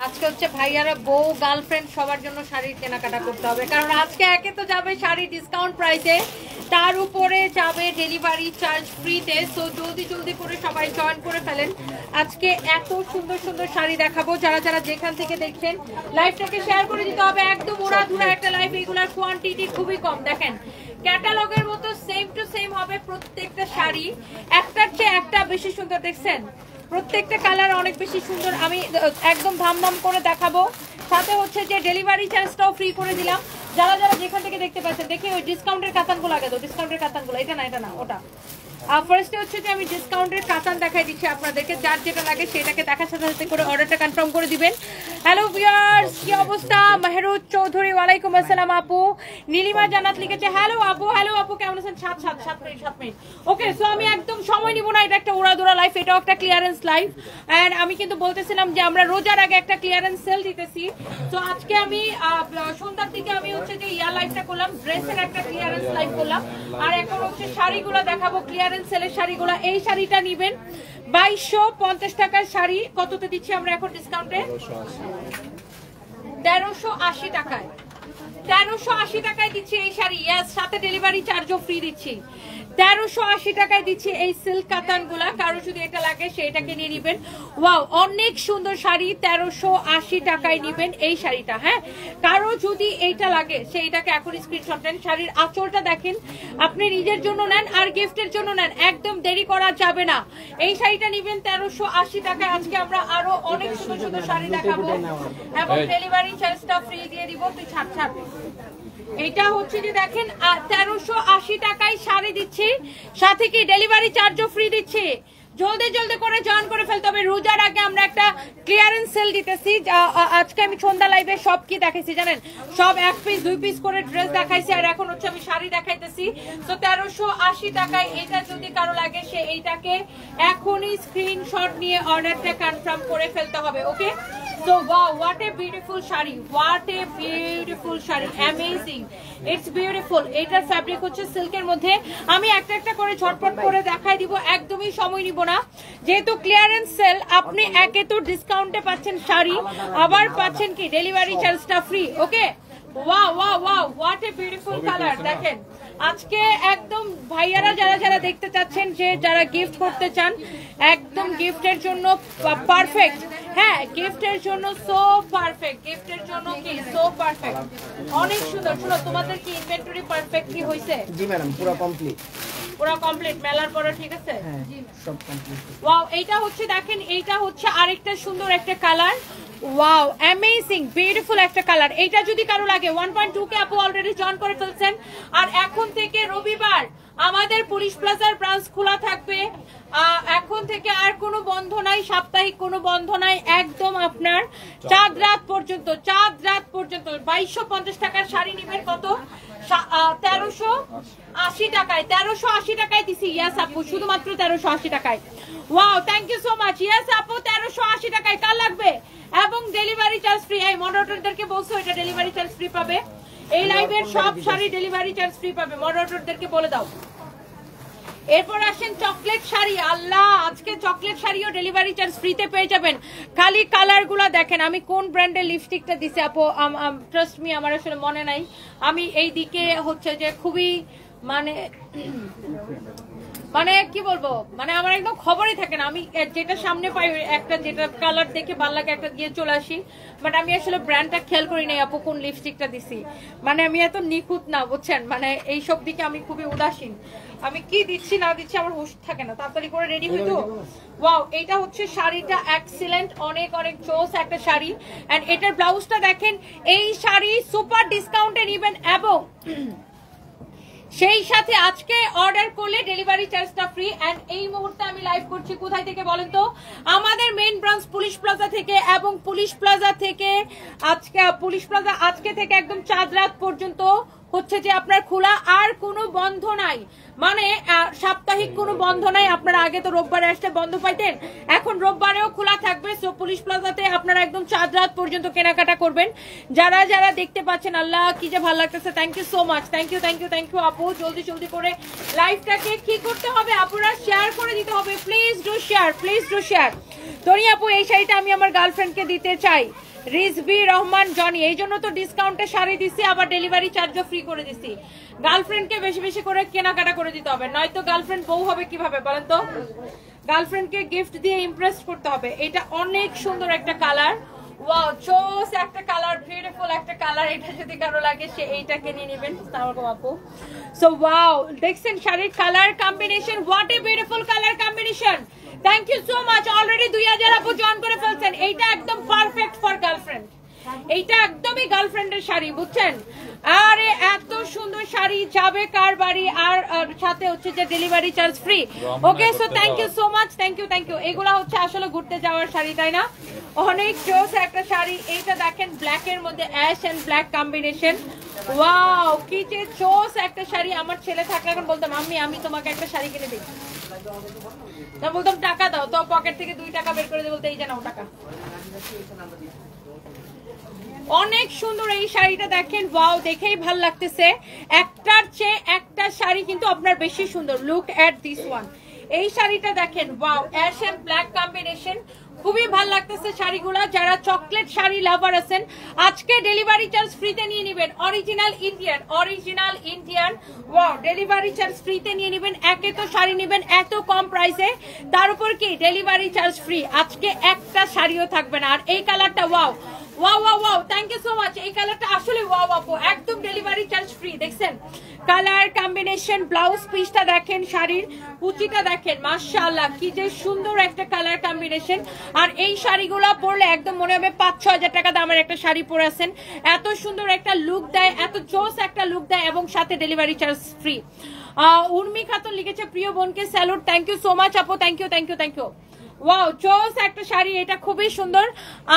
আজকে হচ্ছে ভাইয়ারা বউ গার্লফ্রেন্ড সবার জন্য শাড়ির কেনাকাটা করতে হবে, কারণ আজকে একে তো যাবে শাড়ি ডিসকাউন্ট প্রাইসে, তার উপরে যাবে ডেলিভারি চার্জ ফ্রিতে। সো জলদি জলদি করে সবাই জয়েন করে ফেলেন। আজকে এত সুন্দর সুন্দর শাড়ি দেখাবো, যারা যারা যেখান থেকে দেখছেন লাইভটাকে শেয়ার করে দিতে হবে। একদম ওড়াধুরা একটা লাইভ, এগুলার কোয়ান্টিটি খুবই কম। দেখেন ক্যাটালগের মতো সেম টু সেম হবে প্রত্যেকটা শাড়ি, একটার চেয়ে একটা বেশি সুন্দর। দেখছেন প্রত্যেকটা কালার অনেক বেশি সুন্দর। আমি একদম ধাম করে দেখাবো, সাথে হচ্ছে যে ডেলিভারি চার্জটাও ফ্রি করে দিলাম। যারা যারা যেখান থেকে দেখতে পাচ্ছেন, দেখি ওই ডিসকাউন্টের কাতানগুলো আগে দাও, ডিসকাউন্টের কাতানগুলো। এটা না ওটা। ফার্স্টে হচ্ছে যে আমি ডিসকাউন্টের কাতান দেখাই দিচ্ছি আপনাদেরকে, যার যেটা লাগে সেটাকে দেখার সাথে সাথে করে অর্ডারটা কনফার্ম করে দিবেন। হ্যালো ভিউয়ার্স, কি অবস্থা? মেহরুজ চৌধুরী, ওয়ালাইকুম আসসালাম আপু। নীলিমা জান্নাত লিখেছে হ্যালো আপু কেমন আছেন? 7 মিনিট। ওকে, সো আমি একদম সময় নিব না, এটা একটা উড়াদুরা লাইফ, এটাও একটা ক্লিয়ারেন্স লাইফ। এন্ড আমি কিন্তু বলতেছিলাম যে আমরা রোজার আগে একটা ক্লিয়ারেন্স সেল দিতেছি। তো আজকে আমি সন্ধ্যার দিকে আমি হচ্ছে যে ইয়ার লাইফটা করলাম, ড্রেসের একটা ক্লিয়ারেন্স লাইফ করলাম, আর এখন হচ্ছে শাড়িগুলো দেখাবো, ক্লিয়ারেন্স সেলের শাড়িগুলো। এই শাড়িটা নিবেন 2250 টাকার শাড়ি, কততে দিচ্ছি আমরা এখন ডিসকাউন্টে? 1380 টাকায়। 1380 টাকায় দিচ্ছি এই শাড়ি, সাথে ডেলিভারি চার্জও ফ্রি দিচ্ছি। 1380 টাকায় দিচ্ছি এই সিল্ক কাতানগুলা। কারো যদি এটা লাগে সেটাকে নিয়ে নিবেন। ওয়াও, অনেক সুন্দর শাড়ি, 1380 টাকায় নিবেন এই শাড়িটা। হ্যাঁ, কারো যদি এইটা লাগে সেইটাকে এখন স্ক্রিনশট নেন। শাড়ির আঁচলটা দেখেন, আপনি নিজের জন্য নেন আর গিফটের জন্য নেন, একদম দেরি করা যাবে না। এই শাড়িটা নিবেন 1380 টাকায়। আজকে আমরা আরো অনেক সুন্দর সুন্দর শাড়ি দেখাবো এবং ডেলিভারি চার্জটা ফ্রি দিয়ে দিব। তুই ছাড়। এটা হচ্ছে যে দেখেন 1380 টাকায় শাড়ি দিচ্ছি, সাথে কি ডেলিভারি চার্জও ফ্রি দিচ্ছি। জলদি করে জয়েন করে ফেলতে হবে। রোজার আগে আমরা একটা ক্লিয়ারেন্স সেল দিতেছি। আজকে আমি সন্ধ্যা লাইভে সব কি দেখাইছি জানেন? সব 1 পিস 2 পিস করে ড্রেস দেখাইছি, আর এখন হচ্ছে আমি শাড়ি দেখাইতেছি। তো 1380 টাকায় এটা যদি কারো লাগে সে এইটাকে এখনই স্ক্রিনশট নিয়ে অর্ডারটা কনফার্ম করে ফেলতে হবে। ওকে, so wow, what a beautiful sari, what a beautiful sari, amazing, it's beautiful. এটার ফ্যাব্রিক হচ্ছে সিল্কের মধ্যে। আমি একটা একটা করে ঝটপট করে দেখাই দিব, একদমই সময় নিব না, যেহেতু ক্লিয়ারেন্স সেল। আপনি একে তো ডিসকাউন্টে পাচ্ছেন শাড়ি, আবার পাচ্ছেন কি ডেলিভারি চার্জটা free. Okay, wow, what a beautiful color। দেখেন আজকে একদম ভাইয়ারা যারা যারা দেখতে চাচ্ছেন, যে যারা গিফট করতে চান, একদম গিফটের জন্য পারফেক্ট। হ্যাঁ, গিফটের জন্য সো পারফেক্ট, গিফটের জন্য কি সো পারফেক্ট, অনেক সুন্দর। শুনো, তোমাদের কি ইনভেন্টরি পারফেক্টলি হইছে? জি ম্যাডাম, পুরো কমপ্লিট মেলার পরে। ঠিক আছে, হ্যাঁ সব কমপ্লিট। ওয়াও, এইটা হচ্ছে দেখেন, এইটা হচ্ছে আরেকটা সুন্দর একটা কালার। ওয়াও, অ্যামেজিং বিউটিফুল একটা কালার। এইটা যদি কারো লাগে 1.2 কে আপু অলরেডি জয়েন করে ফেলছেন। আর এখন থেকে রবিবার আমাদের পুলিশ প্লাজার ব্রাঞ্চ খোলা থাকবে। এখন থেকে আর কোনো বন্ধ নাই, সাপ্তাহিক কোনো বন্ধ নাই, একদম আপনার চাঁদ রাত পর্যন্ত 2250 টাকার শাড়ি নিবেন। কত? 1380 টাকায়। 1380 টাকায় দিছি। ইয়াস আপু, শুধুমাত্র 1380 টাকায়। Wow, thank you so much. Yes আপু, 1380 টাকায়। কার লাগবে? এবং ডেলিভারি চার্জ ফ্রি। এই মডারেটরদেরকে বলছো এটা ডেলিভারি চার্জ ফ্রি পাবে। এই লাইভের সব শাড়ি ডেলিভারি চার্জ ফ্রি পাবে, মডারেটরদেরকে বলে দাও। এরপর আসেন চকলেট শাড়ি। আল্লাহ, আজকে চকলেট শাড়িও ডেলিভারি চার্জ ফ্রিতে পেয়ে যাবেন। খালি কালারগুলো দেখেন। আমি কোন ব্র্যান্ডের লিপস্টিকটা দিছি আপু, ট্রাস্ট মি আমার আসলে মনে নাই। আমি এই দিকে হচ্ছে যে খুবই মানে কি বলবো, মানে আমার একদম খবরই থাকে না। আমি যেটা সামনে পাই একটা, যেটা কালার দেখে ভালো লাগে একটা দিয়ে চলে আসি। বাট আমি আসলে ব্র্যান্ডটা খেয়াল করি নাই আপু কোন লিপস্টিকটা দিছি। মানে আমি এত নিখুঁত না, বুঝছেন? মানে এইসব দিকে আমি খুবই উদাসীন। আমি কি দিচ্ছি না দিচ্ছি আমার হুঁশ থাকে না। তাড়াতাড়ি করে রেডি হইতো। ওয়াও, এইটা হচ্ছে শাড়িটা এক্সিলেন্ট, অনেক জোস একটা শাড়ি। এন্ড এটার ব্লাউজটা দেখেন। এই শাড়ি সুপার ডিসকাউন্টে নিবেন এবং সেই সাথে আজকে অর্ডার করলে ডেলিভারি চার্জটা ফ্রি। এন্ড এই মুহূর্তে আমি লাইভ করছি কোথায় থেকে বলেন তো? আমাদের মেইন ব্রাঞ্চ পুলিশ প্লাজা থেকে। এবং পুলিশ প্লাজা থেকে আজকে থেকে একদম চাঁদ রাত পর্যন্ত হচ্ছে যে আপনার খোলা, আর কোনো বন্ধ নাই, মানে সাপ্তাহিক কোনো বন্ধ নাই। আপনারা আগে তো রোববারে আসতে বন্ধ পাইতেন, এখন রোববারেও খোলা থাকবে। সো পুলিশ প্লাজাতে আপনারা একদম 4 রাত পর্যন্ত কেনাকাটা করবেন। যারা যারা দেখতে পাচ্ছেন, আল্লাহ কি যে ভালো লাগতেছে, thank you so much, thank you thank you thank you আপু। জলদি জলদি করে লাইভটাকে কি করতে হবে আপুরা, শেয়ার করে দিতে হবে। Please do share, please do share. Toni আপু এই শাড়িটা আমি আমার গার্লফ্রেন্ডকে দিতে চাই, রিজবি রহমান জনি, এই জন্য তো ডিসকাউন্টে শাড়ি দিছি, আবার ডেলিভারি চার্জও ফ্রি করে দিছি। গার্লফ্রেন্ডকে বেশি বেশি করে কেনাকাটা করে দিতে হবে, নয়তো গার্লফ্রেন্ড বউ হবে কিভাবে বলেন তো? গার্লফ্রেন্ডকে গিফট দিয়ে ইমপ্রেস করতে হবে। এটা অনেক সুন্দর একটা কালার, ওয়াও চোস একটা কালার, বিউটিফুল একটা কালার। এটা যদি কারো লাগে সে এইটাকে নিয়ে নেবেন আপু। সো ওয়াও, দেখছেন শাড়ির colour combination, what a beautiful colour combination. Thank you so much, already 2000 আপু জয়েন করে ফেলছেন। এইটা একদম পারফেক্ট ফর গার্লফ্রেন্ড, এইটা একদমই গার্লফ্রেন্ডের শাড়ি, বুঝছেন? আরে এত সুন্দর শাড়ি যাবে কার বাড়ি, আর সাথে হচ্ছে যে delivery charge free. Okay, so thank you so much, thank you thank you. এগুলা হচ্ছে আসলে ঘুরতে যাওয়ার শাড়ি, তাই না? অনেক জোস একটা শাড়ি। এইটা দেখেন ব্ল্যাক এর মধ্যে ash and black combination, wow কি যে জোস একটা শাড়ি। আমার ছেলে থাকলে এখন বলতাম আমি তোমাকে একটা শাড়ি কিনে দিই, তা বলতাম টাকা দাও, তো পকেট থেকে 2 টাকা বের করে দিয়ে বলতে এই যে নাও টাকা। অনেক সুন্দর এই শাড়িটা দেখেন, ওয়াও দেখেই ভালো লাগতেছে। একটার চেয়ে একটা শাড়ি কিন্তু আপনার বেশি সুন্দর। লুক এট দিস ওয়ান, এই শাড়িটা দেখেন, wow ash and black combination, খুবই ভালো লাগতেছে শাড়িগুলো। যারা চকলেট শাড়ি লাভার আছেন, আজকে ডেলিভারি চার্জ ফ্রিতে নিয়ে নেবেন। Original Indian, wow delivery charge ফ্রিতে নিয়ে নেবেন। একে তো শাড়ি নেবেন এত কম প্রাইসে, তার উপর কি ডেলিভারি চার্জ ফ্রি। আজকে একটা শাড়িও থাকবে না। আর এই কালারটা wow wow wow wow, thank you so much. এই কালারটা আসলে ওয়াও আপু, একদম ডেলিভারি চার্জ ফ্রি। দেখছেন কালার কম্বিনেশন, ব্লাউজ পিসটা দেখেন, শাড়ির কুচিটা দেখেন, মাশাআল্লাহ কি যে সুন্দর একটা কালার কম্বিনেশন। আর এই শাড়িগুলো পরলে একদম মনে হবে 5-6 হাজার টাকা দামের একটা শাড়ি পরে আছেন। এত সুন্দর একটা লুক দেয়, এত জোস একটা লুক দেয়, এবং সাথে delivery charge free. Urmi Khatun লিখেছে প্রিয় বোনকে salute, thank you so much আপু, thank you thank you thank you. Wow চোস একটা শাড়ি, এটা খুবই সুন্দর।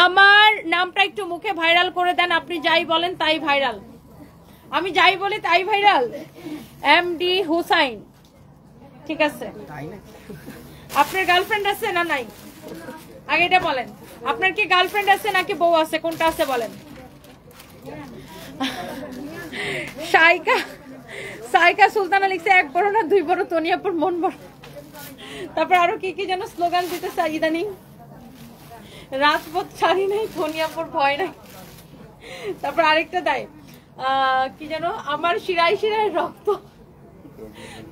আমার নামটা একটু মুখে ভাইরাল করে দেন, আপনি যাই বলেন তাই ভাইরাল, আমি যাই বলি তাই ভাইরাল। এমডি হুসাইন, ঠিক আছে। আপনার গার্লফ্রেন্ড আছে না নাই? আগে এটা বলেন, আপনার কি গার্লফ্রেন্ড আছে নাকি বউ আছে, কোনটা আছে বলেন? সাইকা সুলতানা লিখছে 1 বড় না 2 বড়, তনিয়াপুর মন বড়। তারপর আরো কি কি যেন স্লোগান দিতেছে ইদানিং, রাজপথ ছাড়ি নাই, ধনিয়াপুর ভয় নাই। তারপর আরেকটা দেয় কি যেন, আমার শিরায় শিরায় রক্ত,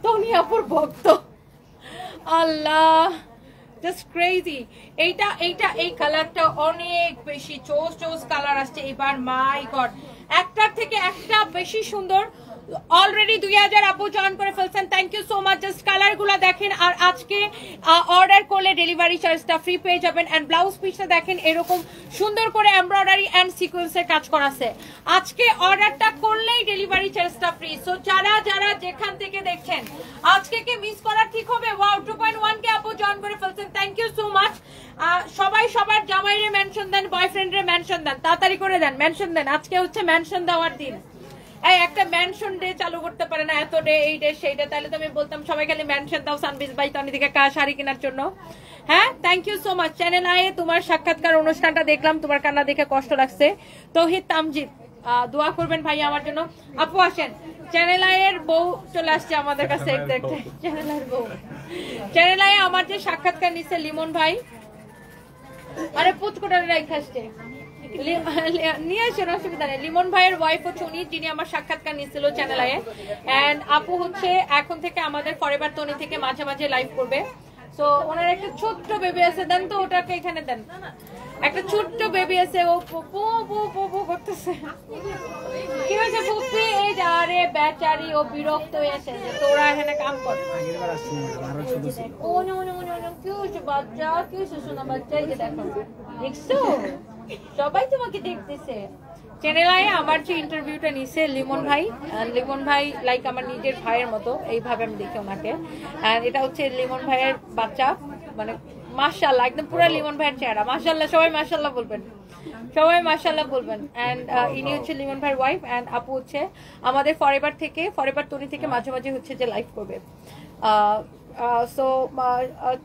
ধনিয়াপুর ভক্ত। আল্লাহ, জাস্ট ক্রেজি। এই কালারটা অনেক বেশি চোস কালার আসছে এবার, মাই গড, একটার থেকে একটা বেশি সুন্দর। অলরেডি 2000 আপু জয়েন করে ফেলছেন, thank you so much. Just colour গুলা দেখেন, আর আজকে অর্ডার করলে ডেলিভারি চার্জটা ফ্রি পেয়ে যাবেন। এন্ড ব্লাউজ পিসটা দেখেন, এরকম সুন্দর করে এমব্রয়ডারি এন্ড সিকোয়েন্সের কাজ করা আছে। আজকে অর্ডারটা করলেই ডেলিভারি চার্জটা ফ্রি। সো যারা যারা যেখান থেকে দেখছেন, আজকে কি মিস করা ঠিক হবে? ওয়াও 2.1 কে আপু জয়েন করে ফেলছেন, থ্যাংক ইউ সো মাচ। সবাই সবার জামাইরে মেনশন দেন, বয়ফ্রেন্ডরে মেনশন দেন, তাড়াতাড়ি করে দেন, মেনশন দেন। আজকে হচ্ছে মেনশন দেওয়ার দিন। এই একটা মেনশন ডে চালু করতে পারে না, এত ডে এই ডে সেই ডে, তাহলে তো আমি বলতাম সবাই খালি মেনশন দাও সানবিজ ভাই তনি থেকে শাড়ি কেনার জন্য। হ্যাঁ, thank you so much. Channel আয়ে তোমার সাক্ষাৎকার অনুষ্ঠানটা দেখলাম, তোমার কান্না দেখে কষ্ট লাগছে। তৌহিদ তামজিদ, দোয়া করবেন ভাই আমার জন্য। আপু আসেন, চ্যানেল আয়ের বউ চলে আসছে আমাদের কাছে। চ্যানেল আয়ের বউ, চ্যানেল আয়ে আমার যে সাক্ষাৎকার নিচ্ছে লিমন ভাই, আরে পুচকুটারে রাইখা আসছে, নিয়ে আসেন, অসুবিধা নেই। লিমন ভাইয়ের ওয়াইফ হচ্ছে উনি, যিনি আমার সাক্ষাৎকার নিচ্ছিল চ্যানেল আয়ে। এন্ড আপু হচ্ছে এখন থেকে আমাদের ফরএভার তনি থেকে মাঝে মাঝে লাইভ করবে। সো ওনার একটা ছোট্ট বেবি আছে, দেন তো ওটাকে এখানে দেন। একটা ছোট্ট বেবি আছে, ও পু পু পু পু করতেছে। কি হয়েছে ফুপি? এই যা রে বেচারি, ও বিরক্ত হয়েছে যে তোরা এখানে কাম কর। কি হয়েছে বাচ্চা, কি হয়েছে শোনা বাচ্চা? এই যে দেখো, দেখছো সবাই তোমাকে দেখতেছে। চ্যানেল আয়ে আমার যে ইন্টারভিউটা নিছে লিমন ভাই লাইক আমার নিজের ভাইয়ের মতো, এইভাবে আমি দেখি ওনাকে। আর এটা হচ্ছে লিমন ভাইয়ের বাচ্চা, মানে মাশাআল্লাহ একদম পুরো লিমন ভাইয়ের চেহারা। মাশাআল্লাহ, সবাই মাশাআল্লাহ বলবেন। সবাই মাশাআল্লাহ বলবেন। এন্ড ইনি হচ্ছে লিমন ভাইয়ের ওয়াইফ, এন্ড আপু হচ্ছে আমাদের ফরএভার তনি থেকে মাঝে মাঝে হচ্ছে যে লাইভ করবে। সো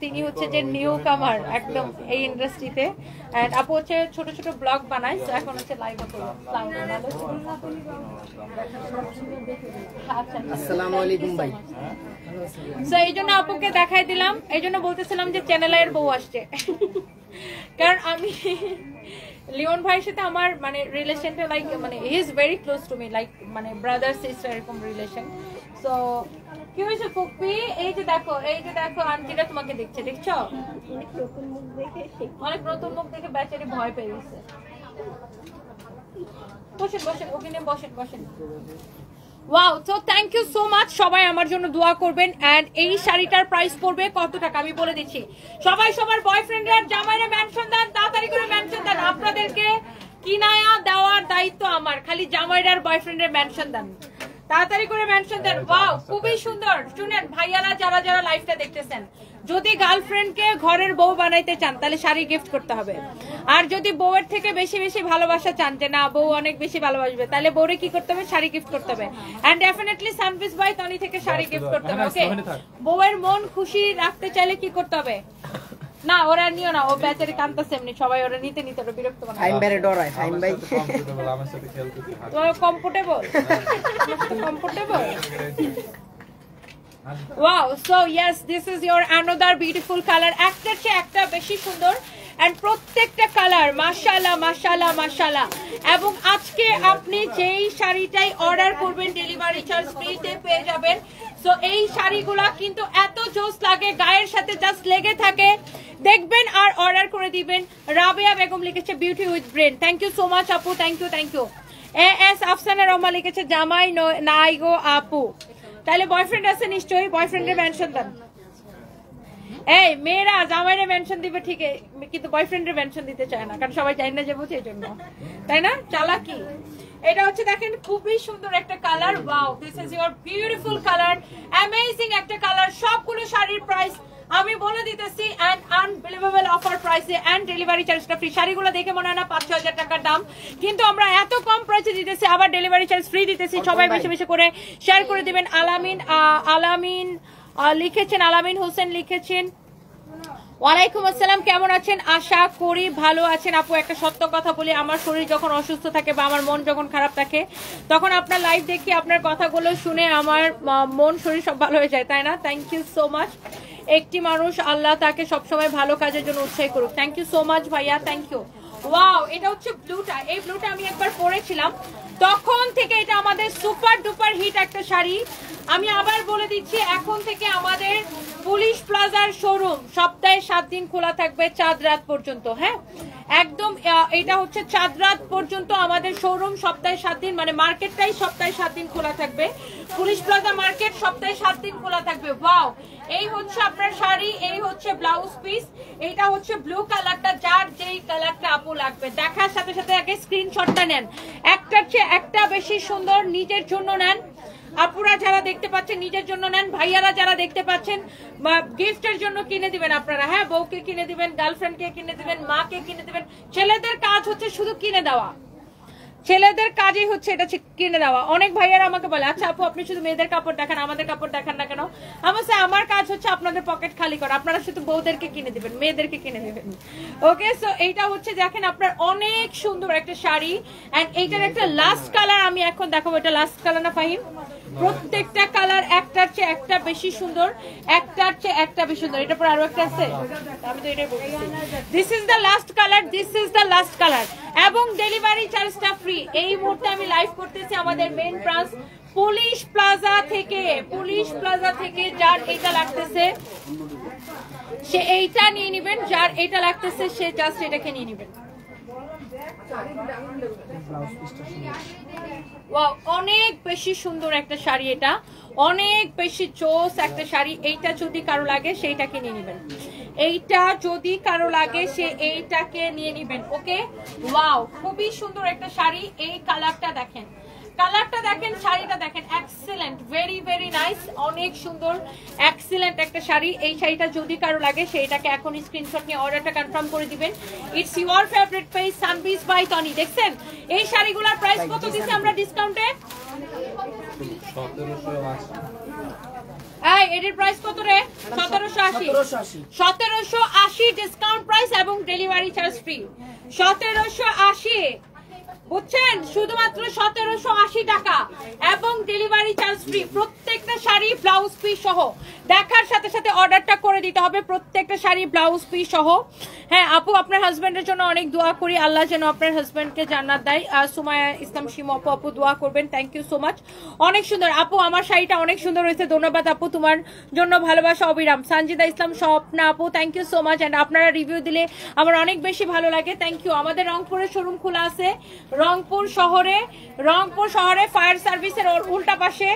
তিনি হচ্ছে যে নিউ কামার একদম এই ইন্ডাস্ট্রিতে, এন্ড আপু হচ্ছে ছোট ছোট ব্লগ বানায়, এখন হচ্ছে লাইভে করবে। আসসালামু আলাইকুম ভাই। সো এই জন্য আপুকে দেখাই দিলাম, এই জন্য বলতেছিলাম যে চ্যানেলের বউ আসছে। কারণ আমি লিওন ভাইয়ের সাথে আমার মানে রিলেশনটা লাইক মানে he is very close to me, like মানে ব্রাদার সিস্টার এরকম রিলেশন। সো কি হয়েছে ফুপি? এই যে দেখো আন্টিটা তোমাকে দেখছে, দেখছো? অনেক নতুন মুখ দেখে বেচারি ভয় পেয়ে গেছে। বসেন ওখানে বসেন। Wow, so thank you so much. সবাই আমার জন্য দোয়া করবেন। এন্ড এই শাড়িটার প্রাইস পড়বে কত টাকা আমি বলে দিচ্ছি। সবাই সবার বয়ফ্রেন্ডের জামাইরে মেনশন দেন, তাড়াতাড়ি করে মেনশন দেন। আপনাদেরকে কিনায়া দেওয়ার দায়িত্ব আমার, খালি জামাইরে আর বয়ফ্রেন্ডের মেনশন দেন, তাড়াতাড়ি করে মেনশন দেন। ওয়াও, খুবই সুন্দর। শুনেন ভাইয়ারা যারা লাইভটা দেখতেছেন, যদি গার্লফ্রেন্ডকে ঘরের বউ বানাইতে চান তাহলে শাড়ি গিফট করতে হবে। আর যদি বউয়ের থেকে বেশি বেশি ভালোবাসা চান, যে না বউ অনেক বেশি ভালোবাসবে, তাহলে বউরে কি করতে হবে? শাড়ি গিফট করতে হবে। And definitely Sanvees by Toni থেকে শাড়ি গিফট করতে হবে। ওকে, বউয়ের মন খুশি রাখতে চাইলে কি করতে হবে? না ওরা নিও না, ও বেচারি কাঁদতেছে এমনি, সবাই ওরা নিতে ওরা বিরক্ত বানায়। ফাইন বাইরে ডরায়, ফাইন বাই আমার সাথে খেলতে তো comfortable Wow, so yes, this is your another beautiful color. একটার চেয়ে একটা বেশি সুন্দর, and প্রত্যেকটা কালার মাশাআল্লাহ। এবং আজকে আপনি যেই শাড়িটাই অর্ডার করবেন ডেলিভারি চার্জ ফ্রিতে পেয়ে যাবেন। সো এই শাড়িগুলা কিন্তু এত জোস লাগে, গায়ের সাথে জাস্ট লেগে থাকে, দেখবেন আর অর্ডার করে দিবেন। রাবেয়া বেগম লিখেছে beauty with brain. Thank you so much আপু, thank you. S Afsana Rahman লিখেছে জামাই নাই গো আপু। তাহলে বয়ফ্রেন্ড আছে নিশ্চয়ই, বয়ফ্রেন্ডের মেনশন দেন। এই মেয়েরা জামাইরে মেনশন দিবে ঠিক, কিন্তু বয়ফ্রেন্ডের মেনশন দিতে চায় না, কারণ সবাই চায় না যে বুঝে, এই জন্য, তাই না? চালাকি। এটা হচ্ছে দেখেন খুবই সুন্দর একটা colour. Wow, this is your beautiful colour, amazing একটা কালার। সবগুলো শাড়ির প্রাইস আমি বলে দিতেছি, এন্ড আনবিলিভেবল অফার প্রাইসে, এন্ড ডেলিভারি চার্জটা ফ্রি। শাড়িগুলো দেখে মনে হয় না 5-6 হাজার টাকার দাম, কিন্তু আমরা এত কম প্রাইসে দিতেছি, আবার ডেলিভারি চার্জ ফ্রি দিতেছি। সবাই বেশি বেশি করে শেয়ার করে দিবেন। আলামিন লিখেছেন, আলামিন হোসেন লিখেছেন, ওয়ালাইকুম আসসালাম, কেমন আছেন? আশা করি ভালো আছেন। আপু একটা সত্য কথা বলি, আমার শরীর যখন অসুস্থ থাকে বা আমার মন যখন খারাপ থাকে, তখন আপনার লাইভ দেখি, আপনার কথাগুলো শুনে আমার মন শরীর সব ভালো হয়ে যায়, তাই না? Thank you so much. একটি মানুষ আল্লাহ তাকে সবসময় ভালো কাজের জন্য উৎসাহ করুক। থ্যাংক ইউ সো মাচ ভাইয়া, থ্যাংক ইউ। ওয়াও, এটা হচ্ছে ব্লুটা। এই ব্লুটা আমি একবার পরেছিলাম, তখন থেকে এটা আমাদের সুপার ডুপার হিট একটা শাড়ি। আমি আবার বলে দিচ্ছি, এখন থেকে আমাদের পুলিশ প্লাজার শোরুম সপ্তাহে 7 দিন খোলা থাকবে, চাঁদ রাত পর্যন্ত। হ্যাঁ, একদম এটা হচ্ছে চাঁদ রাত পর্যন্ত আমাদের শোরুম, সপ্তাহে 7 দিন, মানে মার্কেটটাই সপ্তাহে 7 দিন খোলা থাকবে। পুলিশ প্লাজা মার্কেট সপ্তাহে 7 দিন খোলা থাকবে। ওয়াও, এই হচ্ছে আপনার শাড়ি, এই হচ্ছে ব্লাউজ পিস, এইটা হচ্ছে ব্লু কালারটা। যার যেই কালারটা আপু লাগবে দেখার সাথে সাথে আগে স্ক্রিনশটটা নেন। একটার চেয়ে একটা বেশি সুন্দর, নিজের জন্য নেন। আপুরা যারা দেখতে পাচ্ছেন নিজের জন্য নেন, ভাইয়ারা যারা দেখতে পাচ্ছেন গিফটের জন্য কিনে দিবেন আপনারা। হ্যাঁ, বউকে কিনে দিবেন, গার্লফ্রেন্ডকে কিনে দিবেন, মাকে কিনে দিবেন। ছেলেদের কাজ হচ্ছে শুধু কিনে দেওয়া, ছেলেদের কাজই হচ্ছে এটা কিনে দেওয়া। অনেক ভাইয়ারা আমাকে বলে, আচ্ছা আপু আপনি শুধু মেয়েদের কাপড় দেখান, আমাদের কাপড় দেখান না কেন? আমার কাজ হচ্ছে আপনাদের পকেট খালি করা। আপনারা শুধু বউদেরকে কিনে দিবেন, মেয়েদেরকে কিনে দিবেন। ওকে, সো এইটা হচ্ছে দেখেন আপনার অনেক সুন্দর একটা শাড়ি, এন্ড এইটার একটা লাস্ট কালার আমি এখন দেখাবো। এটা লাস্ট কালার না ফাহিম? প্রত্যেকটা কালার একটার চেয়ে একটা বেশি সুন্দর, একটার চেয়ে একটা বেশি সুন্দর। এটা পর আরো একটা আছে, আমি তো এটাই বলছি। This is the last colour, this is the last colour, এবং ডেলিভারি চার্জটা ফ্রি। এই মুহূর্তে আমি লাইভ করতেছি আমাদের মেইন ব্রাঞ্চ পুলিশ প্লাজা থেকে। যার এটা লাগতেছে সে এইটা নিয়ে নিবেন, যার এটা লাগতেছে সে জাস্ট এটাকে নিয়ে নিবেন। ওয়াও, অনেক বেশি সুন্দর একটা শাড়ি, এটা অনেক বেশি জোস একটা শাড়ি। এইটা যদি কারো লাগে সেইটাকে নিয়ে নেবেন, এইটা যদি কারো লাগে সে এইটাকে নিয়ে নেবেন। ওকে, ওয়াও, খুবই সুন্দর একটা শাড়ি। এই কালারটা দেখেন, কালারটা দেখেন, শাড়িটা দেখেন, এক্সেলেন্ট, ভেরি ভেরি নাইস, অনেক সুন্দর, এক্সেলেন্ট একটা শাড়ি। এই শাড়িটা যদি কারো লাগে সেইটাকে এখনই স্ক্রিনশট নিয়ে অর্ডারটা কনফার্ম করে দিবেন। ইটস ইউর ফেভারিট পেজ সানবিজ বাই টনি। দেখছেন এই শাড়িগুলোর প্রাইস কত দিছি আমরা ডিসকাউন্টে? এই এটার প্রাইস কত রে? 1780। 1780 ডিসকাউন্ট প্রাইস এবং ডেলিভারি চার্জ ফ্রি। 1780, বুঝছেন? শুধুমাত্র 1780 টাকা এবং ডেলিভারি চার্জ ফ্রি। প্রত্যেকটা শাড়ি ব্লাউজ পিস সহ, দেখার সাথে সাথে অর্ডারটা করে দিতে হবে, প্রত্যেকটা শাড়ি ব্লাউজ পিস সহ। হ্যাঁ আপু, আপনার হাজবেন্ডের জন্য অনেক দোয়া করি, আল্লাহ যেন আপনার হাজবেন্ডকে জান্নাত দেয়। সুমায়া ইসলাম শিমু আপু, আপু দোয়া করবেন। থ্যাংক ইউ সো মাচ, অনেক সুন্দর আপু, আমার শাড়িটা অনেক সুন্দর হয়েছে, ধন্যবাদ আপু, তোমার জন্য ভালোবাসা অবিরাম। সঞ্জিদা ইসলাম স্বপ্না আপু, thank you so much. And আপনারা রিভিউ দিলে আমার অনেক বেশি ভালো লাগে, থ্যাংক ইউ। আমাদের রংপুরের শোরুম খোলা আছে, রংপুর শহরে ফায়ার সার্ভিসের উল্টা পাশে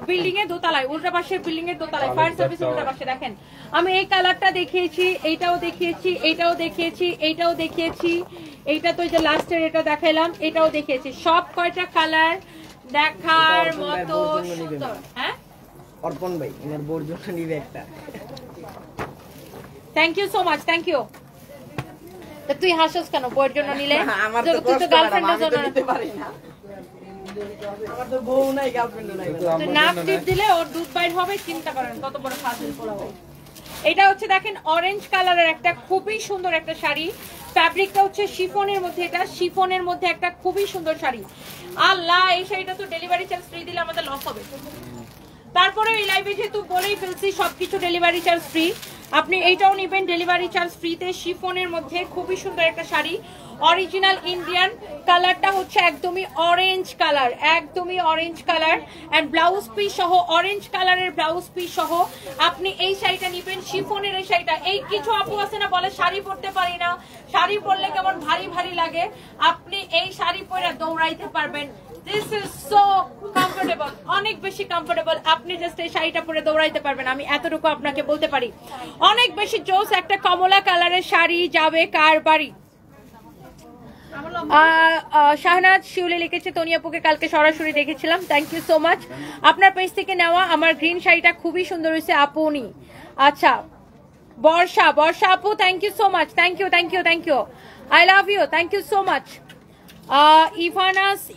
বিল্ডিং এর দোতলায়, উল্টা পাশের বিল্ডিং এর দোতলায় ফায়ার সার্ভিসের উল্টা পাশে। দেখেন আমি এই কালারটা দেখিয়েছি, এইটাও দেখিয়েছি, এইটাও দেখিয়েছি, এইটাও দেখিয়েছি, এইটা তো যে লাস্টের এটা দেখাইলাম, এটাও দেখিয়েছি। সব কয়টা কালার দেখার মতো সুন্দর। হ্যাঁ অর্পণ ভাই এনার বোর জন্য নিবে একটা। Thank you so much, thank you. তুই হাসিস কেন? বউয়ের জন্য নিলে তুই তো গার্লফ্রেন্ডের জন্য নিতে পারিস না। আমার তো বউ নাই, গার্লফ্রেন্ড নাই। তো নাক টিপ দিলে ওর দুধ বাইর হবে, চিন্তা করেন কত বড় ফাজিল পোলাও। এটা হচ্ছে দেখেন অরেঞ্জ কালারের একটা খুবই সুন্দর একটা শাড়ি, ফ্যাব্রিকটা হচ্ছে শিফনের মধ্যে, এটা শিফনের মধ্যে একটা খুবই সুন্দর শাড়ি। আল্লাহ, এই শাড়িটা তো ডেলিভারি চার্জ ফ্রি দিলে আমাদের লস হবে। তারপরে এই লাইভে যেহেতু বলেই ফেলছি সবকিছু ডেলিভারি চার্জ ফ্রি, আপনি এইটাও নেবেন ডেলিভারি চার্জ ফ্রিতে। শিফনের মধ্যে খুবই সুন্দর একটা শাড়ি, অরিজিনাল ইন্ডিয়ান, কালারটা হচ্ছে একদমই অরেঞ্জ কালার, একদমই orange colour. And blouse piece সহ, অরেঞ্জ কালারের ব্লাউজ পিস সহ আপনি এই শাড়িটা নেবেন, শিফনের এই শাড়িটা। এই কিছু আপু আছে না বলে শাড়ি পরতে পারি না, শাড়ি পরলে কেমন ভারী ভারী লাগে, আপনি এই শাড়ি পরে দৌড়াইতে পারবেন। This is so comfortable, অনেক বেশি কমফোর্টেবল, আপনি জাস্ট এই শাড়িটা পরে দৌড়াইতে পারবেন, আমি এতটুকু আপনাকে বলতে পারি। অনেক বেশি জোস একটা কমলা কালারের শাড়ি যাবে কার বাড়ি। শাহনাজ শিউলি লিখেছে, তনি আপুকে কালকে সরাসরি দেখেছিলাম, থ্যাংক ইউ সো মাচ। আপনার পেজ থেকে নেওয়া আমার গ্রিন শাড়িটা খুবই সুন্দর হয়েছে আপুনি। আচ্ছা বর্ষা আপু, thank you so much, thank you thank you thank you, I love you, thank you so much.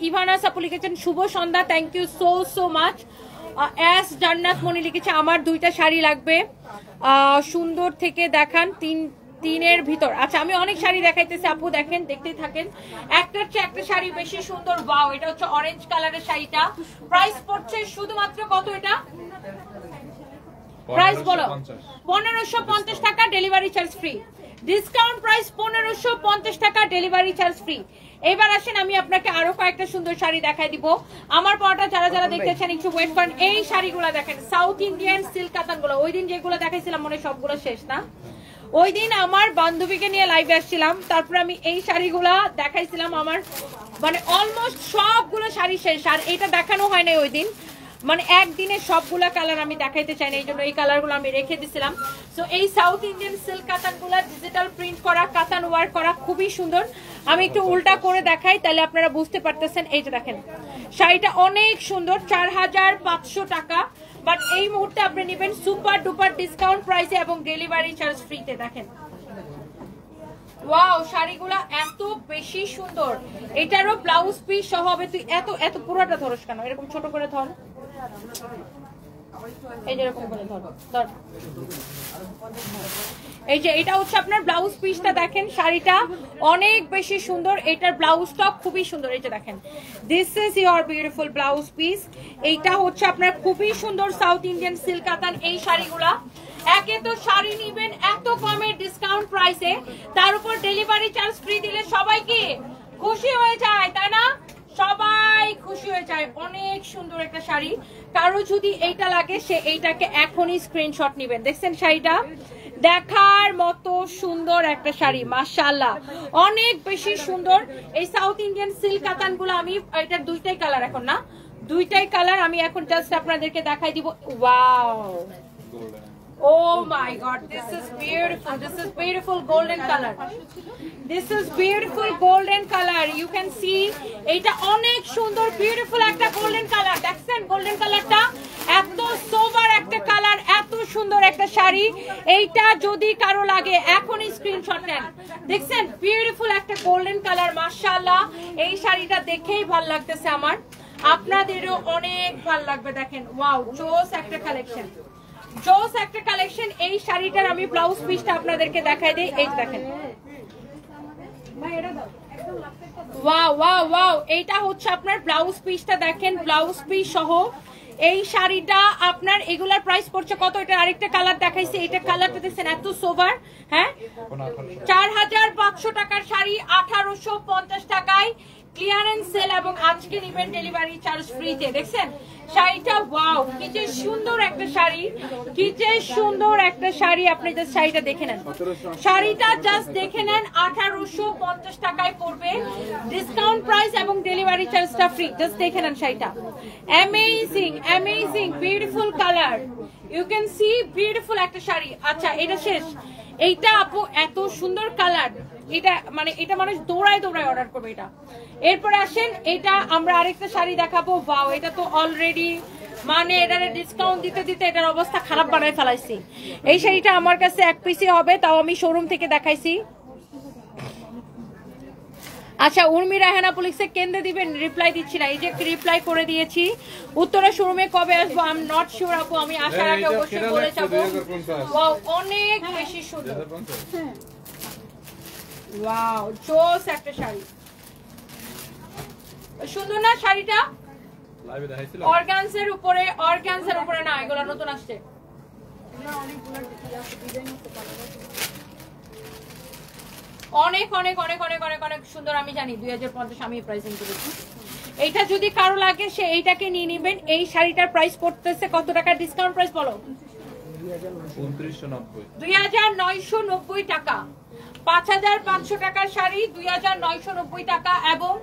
ইভানাস আপু লিখেছেন শুভ সন্ধ্যা, thank you so so much. S Jannat Moni লিখেছে আমার দুইটা শাড়ি লাগবে, সুন্দর থেকে দেখান, তিনের ভিতর। আচ্ছা আমি অনেক শাড়ি দেখাইতেছি আপু, দেখেন দেখতেই থাকেন, একটার চেয়ে একটা শাড়ি বেশি সুন্দর। ওয়াও, এটা হচ্ছে অরেঞ্জ কালারের শাড়িটা, প্রাইস পড়ছে শুধুমাত্র কত? এটা প্রাইস বলো, 1550 টাকা, delivery charge free. Discount price 1550 টাকা, ডেলিভারি চার্জ ফ্রি। এবার আসেন আমি আপনাকে আরো কয়েকটা সুন্দর শাড়ি দেখাই দিব। আমার পরটা যারা যারা দেখতেছেন একটু ওয়েট করেন। এই শাড়িগুলো দেখেন, সাউথ ইন্ডিয়ান সিল্ক কাতান গুলো, ওই দিন যেগুলো দেখাইছিলাম মনে সবগুলো শেষ না, ওই দিন আমার বান্ধবীকে নিয়ে লাইভে আসছিলাম, তারপরে আমি এই শাড়িগুলা দেখাইছিলাম, আমার মানে অলমোস্ট সবগুলো শাড়ি শেষ, আর এটা দেখানো হয় নাই ওই দিন, মানে একদিনে সবগুলা কালার আমি দেখাইতে চাই না, এই জন্য এই কালারগুলো আমি রেখে দিছিলাম। সো এই সাউথ ইন্ডিয়ান সিল্ক কাতানগুলা ডিজিটাল প্রিন্ট করা, কাতান ওয়ার্ক করা, খুবই সুন্দর। আমি একটু উল্টা করে দেখাই তাহলে আপনারা বুঝতে পারতেছেন। এই যে দেখেন শাড়িটা অনেক সুন্দর, 4500 টাকা, বাট এই মুহূর্তে আপনি নেবেন সুপার ডুপার ডিসকাউন্ট প্রাইসে এবং ডেলিভারি চার্জ ফ্রিতে। দেখেন ওয়াও, শাড়িগুলা এত বেশি সুন্দর, এটারও ব্লাউজ পিস সহ হবে। তুই এত এত পুরোটা ধরস কেন? এরকম ছোট করে ধর, এই যে এরকম করে ধর। এই যে এটা হচ্ছে আপনার ব্লাউজ পিসটা, দেখেন শাড়িটা অনেক বেশি সুন্দর, এটার ব্লাউজটা খুবই সুন্দর। এই যে দেখেন, this is your beautiful blouse piece. এইটা হচ্ছে আপনার খুবই সুন্দর সাউথ ইন্ডিয়ান সিল্ক কাতান। এই শাড়িগুলা একে তো শাড়ি নিবেন এত কমের ডিসকাউন্ট প্রাইসে, তার উপর ডেলিভারি চার্জ ফ্রি দিলে সবাই কি খুশি হয়ে যায়, তাই না? সবাই খুশি হয়ে যায়। অনেক সুন্দর একটা শাড়ি, কারো যদি এইটা লাগে সে এইটাকে এখনই স্ক্রিনশট নেবেন। দেখছেন শাড়িটা দেখার মতো সুন্দর একটা শাড়ি, মাশাআল্লাহ অনেক বেশি সুন্দর। এই সাউথ ইন্ডিয়ান সিল্ক কাতানগুলো আমি, এটার দুইটাই কালার এখন না, দুইটাই কালার আমি এখন জাস্ট আপনাদেরকে দেখাই দিব। Wow Oh my god, this is beautiful. This is beautiful golden color. This is beautiful golden color. You can see এটা অনেক সুন্দর beautiful একটা golden color. দেখছেন golden colorটা এত সোবার একটা কালার, এত সুন্দর একটা শাড়ি। এইটা যদি কারো লাগে এখনই স্ক্রিনশট নেন। দেখছেন বিউটিফুল একটা গোল্ডেন কালার, মাশাআল্লাহ। এই শাড়িটা দেখেই ভালো লাগতেছে আমার, আপনাদেরও অনেক ভালো লাগবে। দেখেন ওয়াও, জোস একটা কালেকশন, জোস একটা কালেকশন। এই শাড়িটার আমি ব্লাউজ পিসটা আপনাদেরকে দেখাই দিই। এই দেখেন, ওয়াও ওয়াও ওয়াও, এইটা হচ্ছে আপনার ব্লাউজ পিসটা। দেখেন ব্লাউজ পিস সহ এই শাড়িটা আপনার এগুলার প্রাইস পড়ছে কত? এটা আরেকটা কালার দেখাইছি, এটা কালারটা দেখছেন এত সোভার। হ্যাঁ, 4500 টাকার শাড়ি 1850 টাকায় ক্লিয়ারেন্স সেল, এবং আজকে নিবেন ডেলিভারি চার্জ ফ্রিতে। দেখছেন শাড়িটা, ওয়াও কি যে সুন্দর একটা শাড়ি, কি যে সুন্দর একটা শাড়ি। আপনি জাস্ট শাড়িটা দেখে নেন, শাড়িটা জাস্ট দেখে নেন। 1850 টাকায় পড়বে, ডিসকাউন্ট প্রাইস এবং ডেলিভারি চার্জটা ফ্রি। জাস্ট দেখে নেন শাড়িটা, amazing amazing beautiful colour. You can see beautiful একটা শাড়ি। আচ্ছা এটা শেষ, এইটা আপু এত সুন্দর কালার, এটা মানে এটা মানুষ দৌড়ায় দৌড়ায় অর্ডার করবে এটা। এরপরে আসেন, এটা আমরা আরেকটা শাড়ি দেখাবো। ওয়াও, এটা তো অলরেডি মানে এটার ডিসকাউন্ট দিতে দিতে এটার অবস্থা খারাপ বানায় ফেলাইছি। এই শাড়িটা আমার কাছে এক পিসই হবে, তাও আমি শোরুম থেকে দেখাইছি। আচ্ছা, উর্মি রায়হানা পুলিশে কেন্দ্রে দিবেন, রিপ্লাই দিচ্ছি না। এই যে রিপ্লাই করে দিয়েছি। উত্তরা শোরুমে কবে আসবো আই এম নট শিওর আপু, আমি আসার আগে অবশ্যই বলে যাবো। ওয়াও, অনেক বেশি সুন্দর, ওয়াও জোস একটা শাড়ি, সুন্দর না শাড়িটা? অর্গানজার উপরে, অর্গানজার উপরে না, এগুলো নতুন আসছে। অনেক অনেক অনেক অনেক অনেক অনেক সুন্দর। আমি জানি 2050 আমি প্রাইসিং করেছি। এইটা যদি কারো লাগে সে এইটাকে নিয়ে নেবেন। এই শাড়িটার প্রাইস পড়তেছে কত টাকা? ডিসকাউন্ট প্রাইস বলো। 2990 টাকা। 5500 টাকার শাড়ি 2990 টাকা, এবং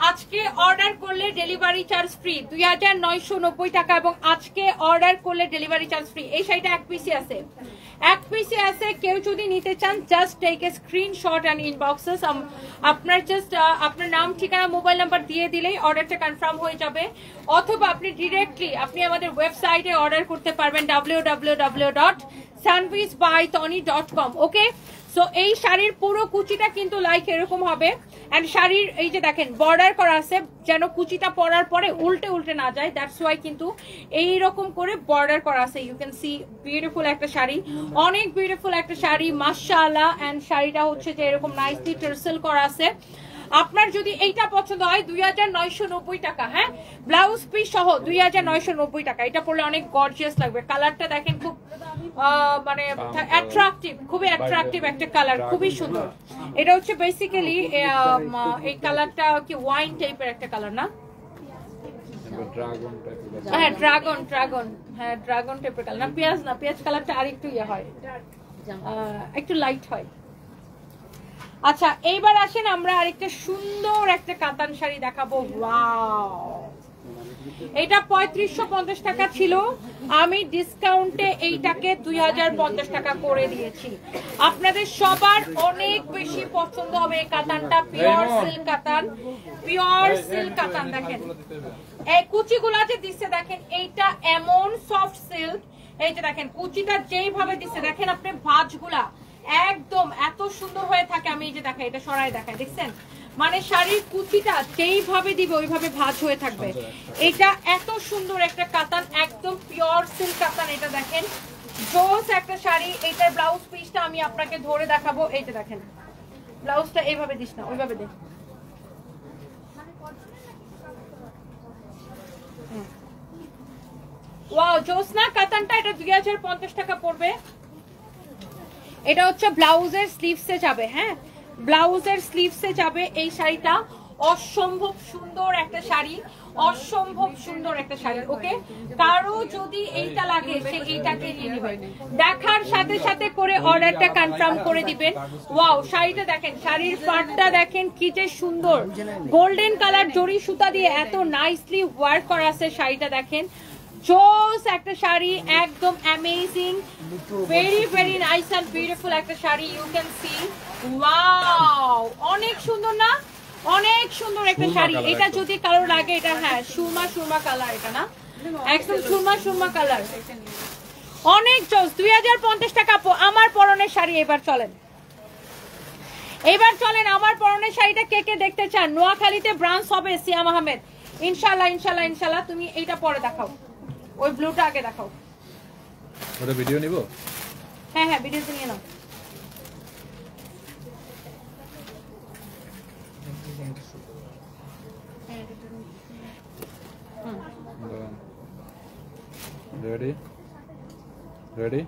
আজকে অর্ডার করলে ডেলিভারি চার্জ ফ্রি। 2990 টাকা, এবং আজকে অর্ডার করলে ডেলিভারি চার্জ ফ্রি। এই শাড়িটা এক পিসি আছে, এক পিসি আছে। কেউ যদি নিতে চান just take a screenshot and inboxes. আপনার জাস্ট আপনার নাম, ঠিকানা, মোবাইল নাম্বার দিয়ে দিলেই অর্ডারটা কনফার্ম হয়ে যাবে। অথবা আপনি ডিরেক্টলি আপনি আমাদের ওয়েবসাইটে অর্ডার করতে পারবেন www.sanvisbytony.com। ওকে, সো এই শাড়ির পুরো কুচিটা কিন্তু লাইক এরকম হবে, এন্ড শাড়ির এই যে দেখেন বর্ডার করা আছে যেন কুচিটা পরার পরে উল্টে উল্টে না যায়, দ্যাটস ওয়াই কিন্তু এইরকম করে বর্ডার করা আছে। ইউ ক্যান সি বিউটিফুল একটা শাড়ি, অনেক বিউটিফুল একটা শাড়ি মাশাআল্লাহ। এন্ড শাড়িটা হচ্ছে যে এরকম নাইসলি টার্সেল করা আছে। আপনার যদি এইটা পছন্দ হয় 2990 টাকা, হ্যাঁ ব্লাউজ পিস সহ 2990 টাকা। এটা পরলে অনেক গর্জিয়াস লাগবে। কালারটা দেখেন খুব মানে অ্যাট্রাকটিভ, খুবই অ্যাট্রাকটিভ একটা কালার, খুবই সুন্দর। এটা হচ্ছে বেসিক্যালি এই কালারটা কি ওয়াইন টাইপের একটা কালার না? হ্যাঁ ড্রাগন, ড্রাগন, হ্যাঁ ড্রাগন টাইপের কালার না, পেঁয়াজ না, পেঁয়াজ কালারটা আরেকটু ইয়ে হয়, একটু লাইট হয়। আচ্ছা এইবার আসেন আমরা আরেকটা সুন্দর একটা কাতান শাড়ি দেখাবো। ওয়াও, এটা 3550 টাকা ছিল, আমি ডিসকাউন্টে এইটাকে 2050 টাকা করে দিয়েছি। আপনাদের সবার অনেক বেশি পছন্দ হবে এই কাতানটা, পিওর সিল্ক কাতান, পিওর সিল্ক কাতান। দেখেন এই কুচিগুলা যে দিচ্ছে, দেখেন এইটা এমন সফট সিল্ক। এই যে দেখেন কুচিটা যেইভাবে দিচ্ছে, দেখেন আপনি ভাঁজগুলা একদম এত সুন্দর হয়ে থাকে। আমি এই যে দেখাই, এটা সরাই দেখাই, দেখছেন মানে শাড়ির কুচিটা যেইভাবে দিবে ওইভাবে ভাঁজ হয়ে থাকবে। এটা এত সুন্দর একটা কাতান, একদম পিওর সিল্ক কাতান। এটা দেখেন জোস একটা শাড়ি। এটার ব্লাউজ পিসটা আমি আপনাকে ধরে দেখাবো। এইটা দেখেন ব্লাউজটা এইভাবে দিস না, ওইভাবে দে। ওয়াও জোসনা কাতানটা, এটা 2050 টাকা পড়বে। এটা হচ্ছে ব্লাউজের স্লিভসে যাবে, হ্যাঁ ব্লাউজের স্লিভসে যাবে এই শাড়িটা। অসম্ভব সুন্দর একটা শাড়ি, অসম্ভব সুন্দর একটা শাড়ি। ওকে, কারো যদি এইটা লাগে সে এইটাকে নিয়ে নেবেন, দেখার সাথে সাথে করে অর্ডারটা কনফার্ম করে দিবেন। ওয়াও শাড়িটা দেখেন, শাড়ির পাটটা দেখেন কি যে সুন্দর, গোল্ডেন কালার জরি সুতা দিয়ে এত নাইসলি ওয়ার্ক করা আছে শাড়িটা। দেখেন জোস একটা শাড়ি, একদম amazing, very very nice and beautiful একটা শাড়ি। ইউ ক্যান সি, ওয়াও, অনেক সুন্দর না, অনেক সুন্দর একটা শাড়ি। এটা যদি কারো লাগে, এটা হ্যাঁ সুরমা কালার, এটা না একদম সুরমা কালার, অনেক জোস। 2050 টাকা আপু। আমার পরনের শাড়ি এবার চলেন, আমার পরনের শাড়িটা কে কে দেখতে চান? নোয়াখালীতে ব্রাঞ্চ হবে সিয়াম আহমেদ, ইনশাল্লাহ। তুমি এইটা পরে দেখাও, ওই ব্লুটা আগে দেখাও। ওটা ভিডিও নিব? হ্যাঁ ভিডিওতে নিয়ে নাও। Ready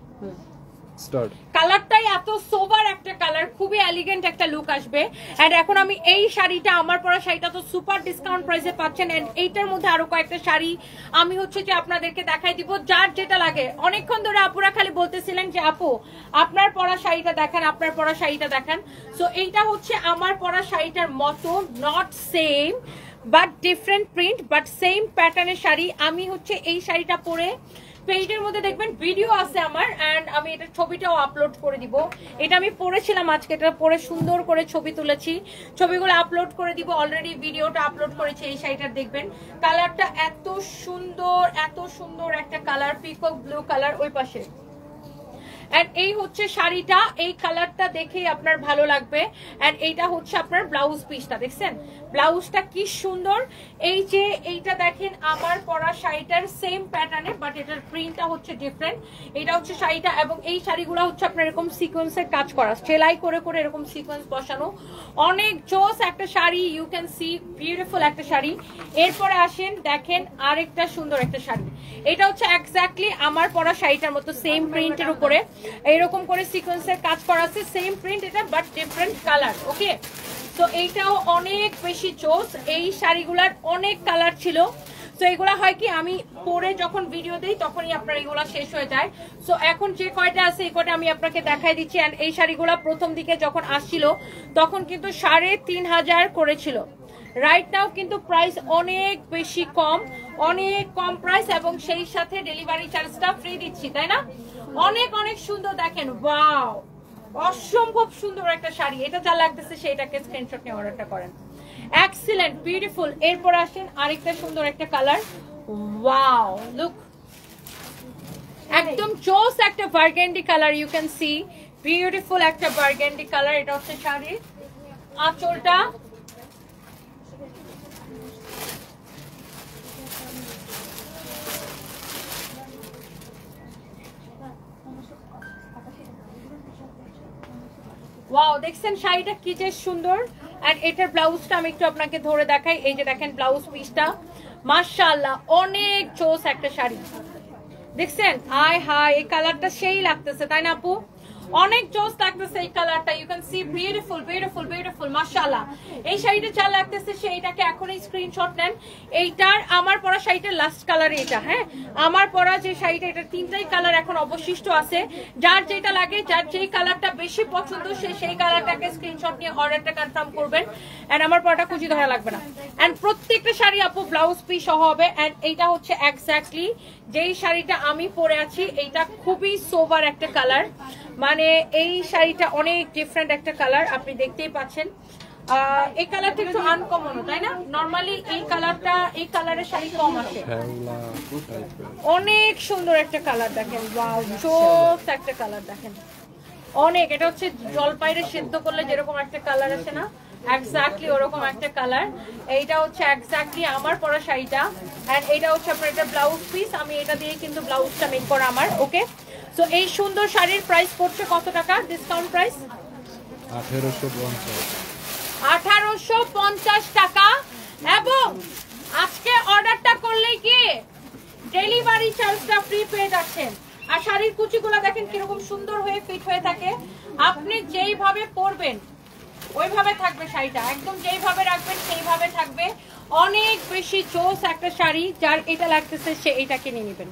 start. কালারটাই এত সোবার একটা কালার, খুবই এলিগেন্ট একটা লুক আসবে। এন্ড এখন আমি এই শাড়িটা, আমার পরা শাড়িটা তো সুপার ডিসকাউন্ট প্রাইসে পাচ্ছেন। এন্ড এইটার মধ্যে আরো কয়েকটা শাড়ি আমি হচ্ছে যে আপনাদেরকে দেখাই দিব, যার যেটা লাগে। অনেকক্ষণ ধরে আপুরা খালি বলতেছিলেন যে আপু আপনার পরা শাড়িটা দেখান, আপনার পরা শাড়িটা দেখান। সো এইটা হচ্ছে আমার পরা শাড়িটার মতো, not same but different print, but same প্যাটার্নের শাড়ি। আমি হচ্ছে এই শাড়িটা পরে পেজের মধ্যে দেখবেন ভিডিও আছে আমার, এন্ড আমি এটা ছবিটাও আপলোড করে দিব। এটা আমি পরেছিলাম আজকে, এটা পরে সুন্দর করে ছবি তুলেছি, ছবিগুলো আপলোড করে দিব। অলরেডি ভিডিওটা আপলোড করেছি এই শাড়িটার, দেখবেন কালারটা এত সুন্দর একটা কালার, পিকক ব্লু কালার ওই পাশে। এন্ড এই হচ্ছে শাড়িটা, এই কালারটা দেখেই আপনার ভালো লাগবে। এন্ড এইটা হচ্ছে আপনার ব্লাউজ পিসটা, দেখছেন ব্লাউজটা কি সুন্দর। এই যে এইটা দেখেন আমার পরা শাড়িটার সেম প্যাটার্নে, বাট এটার প্রিন্টটা হচ্ছে ডিফারেন্ট। এটা হচ্ছে শাড়িটা, এবং এই শাড়িগুলো হচ্ছে আপনার এরকম সিকোয়েন্সের কাজ করা, সেলাই করে এরকম সিকোয়েন্স বসানো, অনেক জোস একটা শাড়ি। ইউ ক্যান সি, বিউটিফুল একটা শাড়ি। এরপরে আসেন, দেখেন আরেকটা সুন্দর একটা শাড়ি। এটা হচ্ছে এক্স্যাক্টলি আমার পরা শাড়িটার মতো, সেম প্রিন্টের উপরে এইরকম করে সিকোয়েন্সের কাজ করা আছে, সেম প্রিন্ট এটা, বাট ডিফারেন্ট কালার। ওকে, তো এইটাও অনেক বেশি জোস। এই শাড়িগুলার অনেক কালার ছিল। তো এগুলা হয় কি, আমি পরে যখন ভিডিও দেই তখনই আপনার এগুলা শেষ হয়ে যায়। সো এখন যে কয়টা আছে এই কয়টা আমি আপনাকে দেখাই দিচ্ছি। এন্ড এই শাড়িগুলা প্রথম দিকে যখন আসছিল তখন কিন্তু 3500 করেছিল। রাইট নাও কিন্তু প্রাইস অনেক বেশি কম, অনেক কম প্রাইস, এবং সেই সাথে ডেলিভারি চার্জটা ফ্রি দিচ্ছি, তাই না? অনেক সুন্দর, দেখেন ওয়াও, অসম্ভব সুন্দর একটা শাড়ি। এটা যা লাগতেছে সেইটাকে স্ক্রিনশট নিয়ে অর্ডারটা করেন। Excellent, beautiful. এরপর আসেন আরেকটা সুন্দর একটা কালার, ওয়াও লুক, একদম জোস একটা burgundy colour. You can see, beautiful একটা বার্গেন্ডি কালার। এটা হচ্ছে শাড়ির আঁচলটা, ওয়াও, দেখছেন শাড়িটা কি যে সুন্দর। এন্ড এটার ব্লাউজটা আমি একটু আপনাকে ধরে দেখাই। এই যে দেখেন ব্লাউজ পিসটা, মাশাআল্লাহ অনেক জোস একটা শাড়ি। দেখছেন, আয় হায়, এই কালারটা সেই লাগতেছে, তাই না আপু? অনেক জোস লাগতেছে এই কালারটা। ইউ ক্যান সি, বিউটিফুল মাশাআল্লাহ। এই শাড়িটা যা লাগতেছে সেইটাকে এখনই স্ক্রিনশট নেন। এইটার আমার পরা শাড়িটার লাস্ট কালার এটা, হ্যাঁ আমার পরা যে শাড়িটা, এটা তিনটাই কালার এখন অবশিষ্ট আছে। যার যেটা লাগে, যার যেই কালারটা বেশি পছন্দ, সে সেই কালারটাকে স্ক্রিনশট নিয়ে অর্ডারটা কনফার্ম করবেন। এন্ড আমার পরাটা খুঁজি ধরা লাগবে না। এন্ড প্রত্যেকটা শাড়ি আপু ব্লাউজ পিস সহ হবে। এন্ড এইটা হচ্ছে এক্স্যাক্টলি যেই শাড়িটা আমি পরে আছি, এইটা খুবই সোবার একটা কালার। মানে এই শাড়িটা অনেক ডিফারেন্ট একটা কালার, আপনি দেখতেই পাচ্ছেন। এই কালারটা একটু আনকমন, তাই না? নরমালি এই কালারটা, এই কালারের শাড়ি কম আসে। অনেক সুন্দর একটা কালার, দেখেন ওয়াও, জোস একটা কালার, দেখেন অনেক। এটা হচ্ছে জলপাইরে সেদ্ধ করলে যেরকম একটা কালার আসে না, এক্স্যাক্টলি ওরকম একটা কালার। এইটা হচ্ছে এক্স্যাক্টলি আমার পরা শাড়িটা। এন্ড এইটা হচ্ছে আপনার এটা ব্লাউজ পিস, আমি এটা দিয়ে কিন্তু ব্লাউজটা মেক করা আমার। ওকে, তো এই সুন্দর শাড়ির প্রাইস পড়ছে কত টাকা? ডিসকাউন্ট প্রাইস 1850 টাকা। এবং আজকে অর্ডারটা করলেই কি ডেলিভারি চার্জটা ফ্রি পেয়ে যাচ্ছেন। আর শাড়ির কুচিগুলো দেখেন কিরকম সুন্দর হয়ে ফিট হয়ে থাকে। আপনি যেইভাবে পরবেন ওইভাবে থাকবে শাড়িটা, একদম যেইভাবে রাখবেন সেইভাবে থাকবে। অনেক বেশি জোস একটা শাড়ি, যার এটা লাগতেছে সে এটা কিনে নেবেন।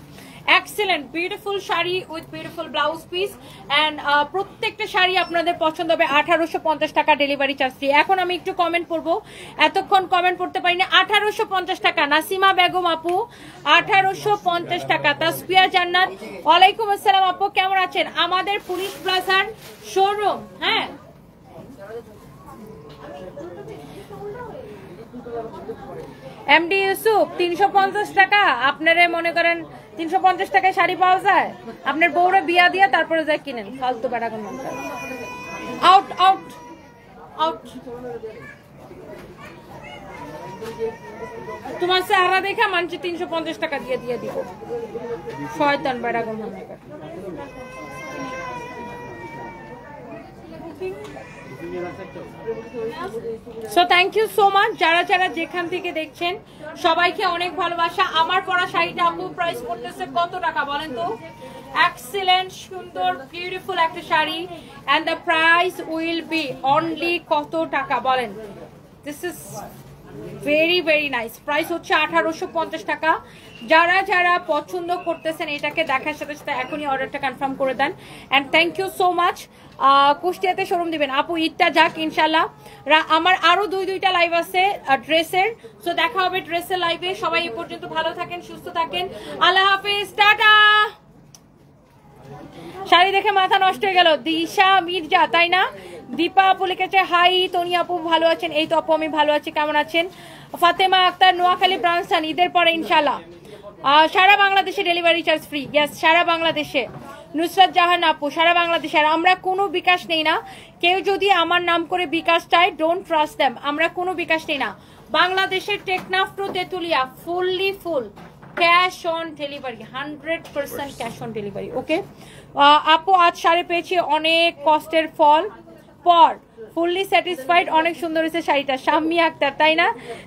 Excellent beautiful sari with beautiful blouse piece and প্রত্যেকটা শাড়ি আপনাদের পছন্দ হবে। 1850 টাকা ডেলিভারি চার্জ ফ্রি। এখন আমি একটু কমেন্ট পড়বো, এতক্ষণ কমেন্ট পড়তে পারিনি। 1850 টাকা নাসিমা বেগম আপু, 1850 টাকা। তাসফিয়া জান্নাত, ওয়ালাইকুম আসসালাম আপু, কেমন আছেন? আমাদের পুলিশ প্লাজার শোরুম, হ্যাঁ এমডি ইউসুফ, 350 টাকা। আপনারা মনে করেন 350 টাকায় শাড়ি পাওয়া যায়? আপনার বউরে বিয়া দিয়া তারপরে যায় কিনেন, ফালতু বেড়া কোন আউট আউট আউট। তোমার চেহারা দেখা মানছি 350 টাকা দিয়ে দিয়ে দিব, শয়তান বেড়া কোন। So thank you so much যারা যারা যেখান থেকে দেখছেন, সবাইকে অনেক ভালোবাসা। আমার পরা শাড়িটা আপু প্রাইস করতেছে কত টাকা বলেন তো? এক্সেলেন্ট সুন্দর বিউটিফুল একটা শাড়ি and the price will be only কত টাকা বলেন? This is very very nice. Price হচ্ছে 1850 টাকা। যারা যারা পছন্দ করতেছেন এটাকে দেখার সাথে সাথে এখনই অর্ডারটা কনফার্ম করে দেন and thank you so much. কুষ্টিয়াতে শোরুম দিবেন আপু, ঈদটা যাক ইনশাল্লাহ। আমার আরো দুইটা লাইভ আছে ড্রেসের, সো দেখা হবে ড্রেসের লাইভে। সবাই এই পর্যন্ত ভালো থাকেন, সুস্থ থাকেন, আল্লাহ হাফেজ, টাটা। শাড়ি দেখে মাথা নষ্ট হয়ে গেল। দিশা মির্জা, তাই না? দীপা আপু লিখেছে হাই তনি আপু ভালো আছেন? এই তো আপু আমি ভালো আছি, কেমন আছেন? ফাতেমা আক্তার, নোয়াখালী ব্রাঞ্চন, ঈদের পরে ইনশাল্লাহ। সারা বাংলাদেশে ডেলিভারি চার্জ ফ্রি, ইয়েস সারা বাংলাদেশে। নুসরাত জাহান আপু, সারা বাংলাদেশে। আর আমরা কোনো বিকাশ নেই না, কেউ যদি আমার নাম করে বিকাশ চায় ডোন্ট ট্রাস্ট দেম, আমরা কোনো বিকাশ নেই না। বাংলাদেশের Teknaf to Tetulia fully full cash on delivery, 100% cash on delivery. Okay আপু, আজ শাড়ি পেয়েছি অনেক কষ্টের ফল পর, ফুললি স্যাটিসফাইড, অনেক সুন্দর হয়েছে শাড়িটা। শাম্মী আক্তার, তাই না?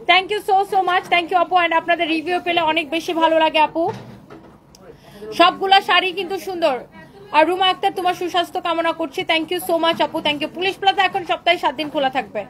Thank you so much, thank you আপু। অ্যান্ড আপনাদের রিভিউ পেলে অনেক বেশি ভালো লাগে আপু, সবগুলা শাড়ি কিন্তু সুন্দর। আর রুমা আক্তার, তোমার সুস্বাস্থ্য কামনা করছি। থ্যাংক ইউ সো মাচ আপু, থ্যাংক ইউ। পুলিশ প্লাজা এখন সপ্তাহে 7 দিন খোলা থাকবে।